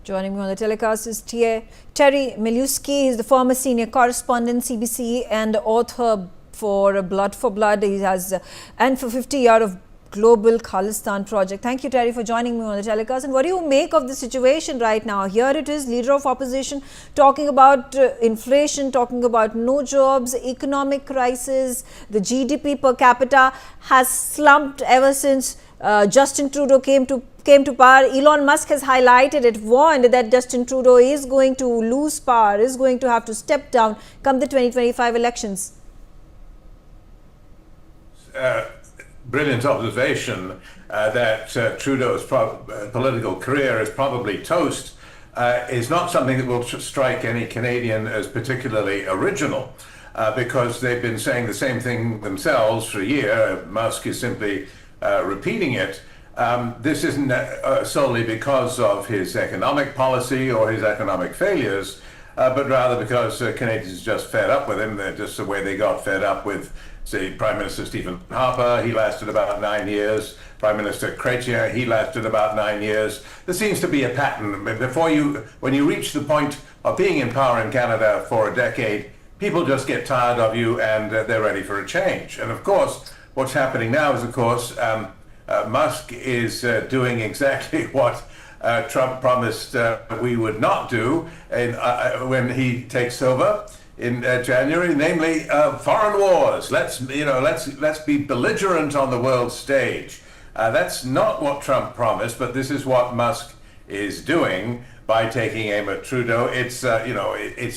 Joining me on the telecast is Terry Milewski. He's the former Senior Correspondent, CBC, and author for Blood for Blood. He has and for 50 years of Global Khalistan project. Thank you, Terry, for joining me on the telecast. And what do you make of the situation right now? Here it is, leader of opposition talking about inflation, talking about no jobs, economic crisis. The GDP per capita has slumped ever since Justin Trudeau came to power. Elon Musk has highlighted it, warned that Justin Trudeau is going to lose power, is going to have to step down come the 2025 elections. Brilliant observation that Trudeau's political career is probably toast is not something that will strike any Canadian as particularly original because they've been saying the same thing themselves for a year. Musk is simply repeating it. This isn't solely because of his economic policy or his economic failures, but rather because Canadians are just fed up with him. They're just the way they got fed up with, say, Prime Minister Stephen Harper. He lasted about 9 years. Prime Minister Chrétien, he lasted about 9 years. There seems to be a pattern. When you reach the point of being in power in Canada for a decade, people just get tired of you and they're ready for a change. And of course, what's happening now is, of course, Musk is doing exactly what Trump promised we would not do when he takes over in January, namely foreign wars. Let's be belligerent on the world stage. That's not what Trump promised, but this is what Musk is doing by taking aim at Trudeau. It's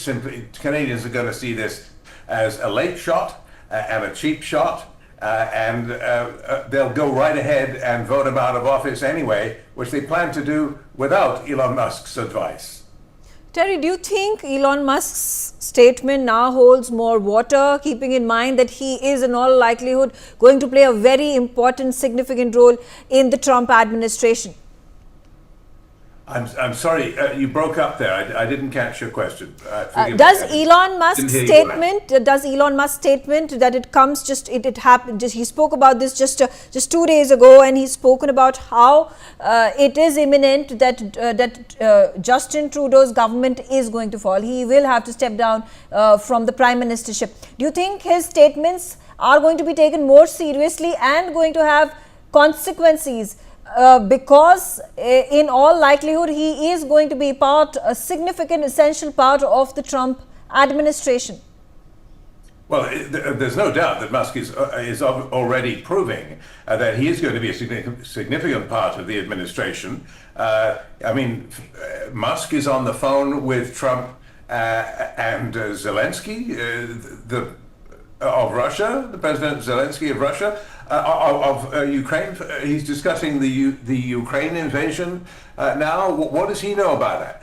simply, Canadians are going to see this as a late shot and a cheap shot. And they'll go right ahead and vote him out of office anyway, which they plan to do without Elon Musk's advice. Terry, do you think Elon Musk's statement now holds more water, keeping in mind that he is in all likelihood going to play a very important, significant role in the Trump administration? I'm sorry, you broke up there. I didn't catch your question. Does Elon Musk's statement that it comes it happened? He spoke about this just 2 days ago, and he's spoken about how it is imminent that Justin Trudeau's government is going to fall. He will have to step down from the prime ministership. Do you think his statements are going to be taken more seriously and going to have consequences? Because in all likelihood, he is going to be a significant, essential part of the Trump administration. Well, there's no doubt that Musk is already proving that he is going to be a significant part of the administration. Musk is on the phone with Trump and Zelensky, of Russia, the President Zelensky of Russia, of Ukraine. He's discussing the Ukraine invasion now. What does he know about that?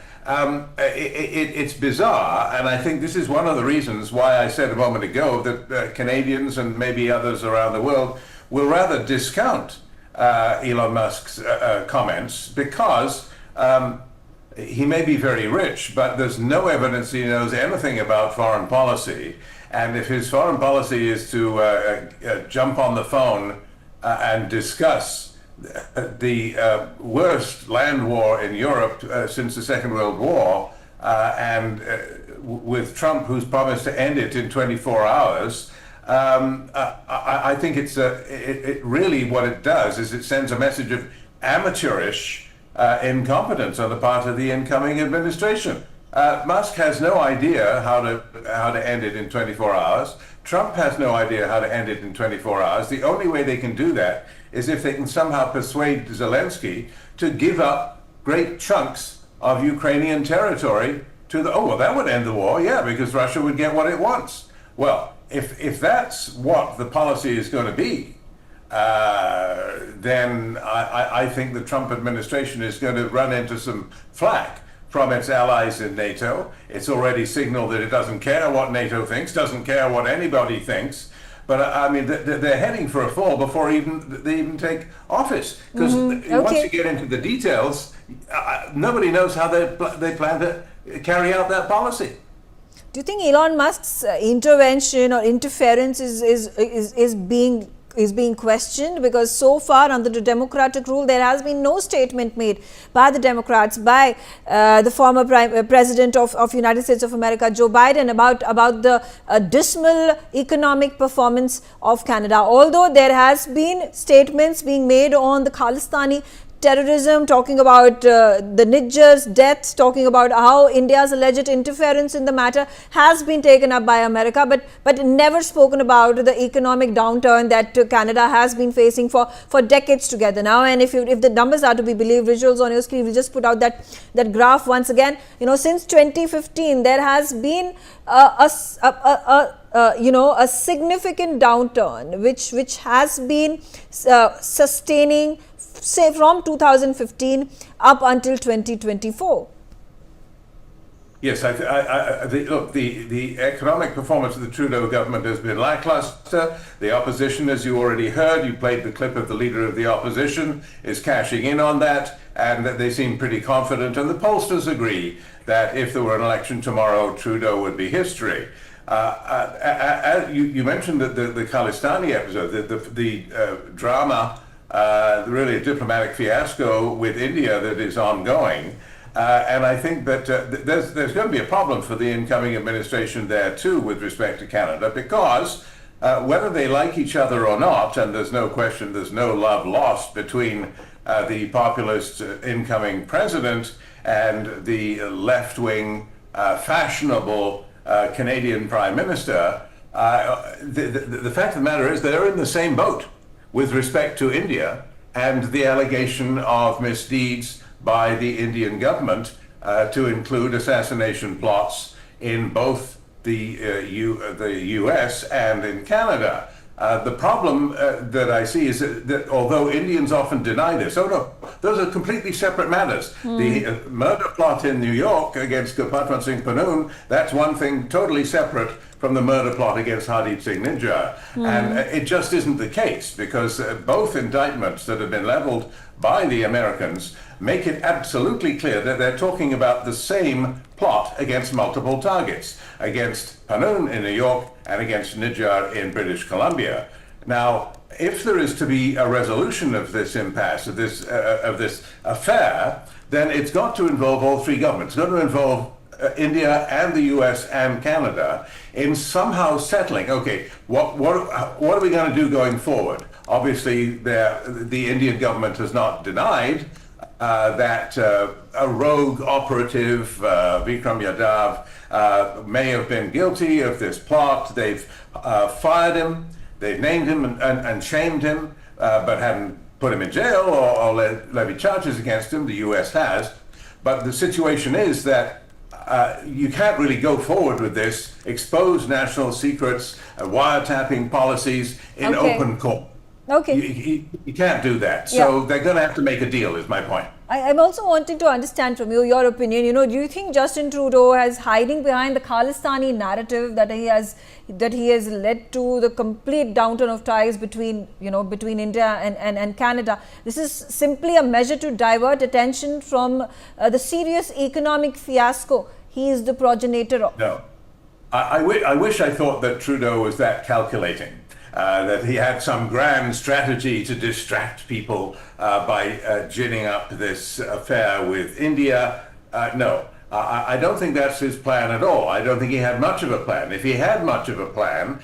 It's bizarre, and I think this is one of the reasons why I said a moment ago that Canadians and maybe others around the world will rather discount Elon Musk's comments because he may be very rich, but there's no evidence he knows anything about foreign policy. And if his foreign policy is to jump on the phone and discuss the worst land war in Europe since the Second World War, and with Trump, who's promised to end it in 24 hours, I think it really what it does is it sends a message of amateurish incompetence on the part of the incoming administration. Musk has no idea how to end it in 24 hours. Trump has no idea how to end it in 24 hours. The only way they can do that is if they can somehow persuade Zelensky to give up great chunks of Ukrainian territory to that would end the war, yeah, because Russia would get what it wants. Well, if that's what the policy is going to be, then I think the Trump administration is going to run into some flack from its allies in NATO. It's already signaled that it doesn't care what NATO thinks, doesn't care what anybody thinks. But they're heading for a fall before they even take office. Because once you get into the details, nobody knows how they plan to carry out that policy. Do you think Elon Musk's intervention or interference is being is being questioned, because so far under the Democratic rule there has been no statement made by the Democrats, by the former President of United States of America, Joe Biden, about the dismal economic performance of Canada. Although there has been statements being made on the Khalistani terrorism, talking about the Nijjar's death, talking about how India's alleged interference in the matter has been taken up by America, but never spoken about the economic downturn that Canada has been facing for decades together now. And if the numbers are to be believed, visuals on your screen, we just put out that graph once again. Since 2015, there has been a significant downturn which has been sustaining, say, from 2015 up until 2024. Yes, look, the economic performance of the Trudeau government has been lackluster. The opposition, as you already heard, you played the clip of the leader of the opposition, is cashing in on that, and they seem pretty confident. And the pollsters agree that if there were an election tomorrow, Trudeau would be history. You mentioned that the Khalistani episode, the drama, really a diplomatic fiasco with India that is ongoing. And I think that there's going to be a problem for the incoming administration there too with respect to Canada, because whether they like each other or not, and there's no question there's no love lost between the populist incoming president and the left-wing fashionable Canadian Prime Minister, the fact of the matter is they're in the same boat with respect to India and the allegation of misdeeds by the Indian government to include assassination plots in both the US and in Canada. The problem that I see is that although Indians often deny this, those are completely separate matters. The murder plot in New York against Gurpatwant Singh Pannoon, that's one thing totally separate from the murder plot against Hardeep Nijjar. And it just isn't the case, because both indictments that have been leveled by the Americans make it absolutely clear that they're talking about the same plot against multiple targets, against Pannoon in New York and against Nijjar in British Columbia. Now, if there is to be a resolution of this impasse, of this affair, then it's got to involve all three governments. It's got to involve India and the US and Canada in somehow settling, okay, what are we going to do going forward? Obviously, the Indian government has not denied that a rogue operative, Vikram Yadav, may have been guilty of this plot. They've fired him, they've named him and shamed him, but haven't put him in jail or levied charges against him. The US has. But the situation is that you can't really go forward with this, expose national secrets, wiretapping policies in open court. Okay. You can't do that. So they're going to have to make a deal, is my point. I'm also wanting to understand from you, your opinion. Do you think Justin Trudeau is hiding behind the Khalistani narrative that he has led to the complete downturn of ties between India and Canada? This is simply a measure to divert attention from the serious economic fiasco he is the progenitor of. No. I wish I thought that Trudeau was that calculating. That he had some grand strategy to distract people by ginning up this affair with India. No, I don't think that's his plan at all. I don't think he had much of a plan. If he had much of a plan,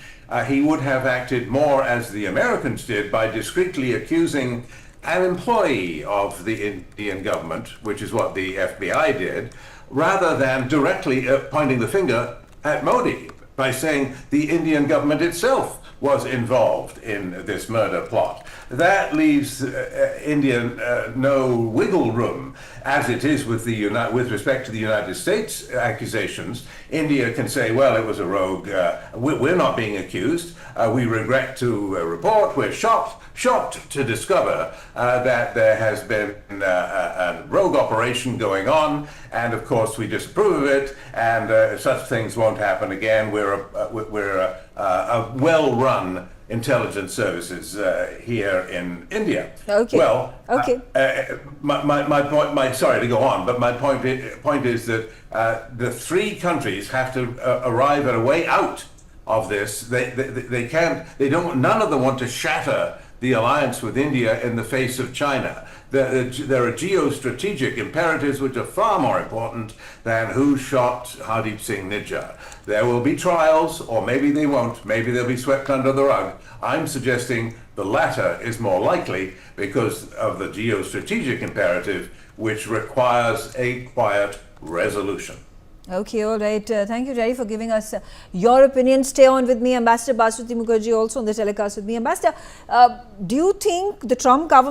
he would have acted more as the Americans did, by discreetly accusing an employee of the Indian government, which is what the FBI did, rather than directly pointing the finger at Modi by saying the Indian government itself was involved in this murder plot. That leaves India no wiggle room, as it is with respect to the United States accusations. India can say, well, it was a rogue. We're not being accused. We regret to report, we're shocked to discover that there has been a rogue operation going on, and of course we disapprove of it, and such things won't happen again. We're a well-run intelligence services here in India. Okay. Well, okay. My point. Sorry to go on, but my point is that the three countries have to arrive at a way out of this. They can't. They don't. None of them want to shatter the alliance with India in the face of China. There are geostrategic imperatives which are far more important than who shot Hardeep Nijjar. There will be trials, or maybe they won't. Maybe they'll be swept under the rug. I'm suggesting the latter is more likely because of the geostrategic imperative, which requires a quiet resolution. Okay, all right. Thank you, Terry, for giving us your opinion. Stay on with me. Ambassador Basuti Mukherjee also on the telecast with me. Ambassador, do you think the Trump government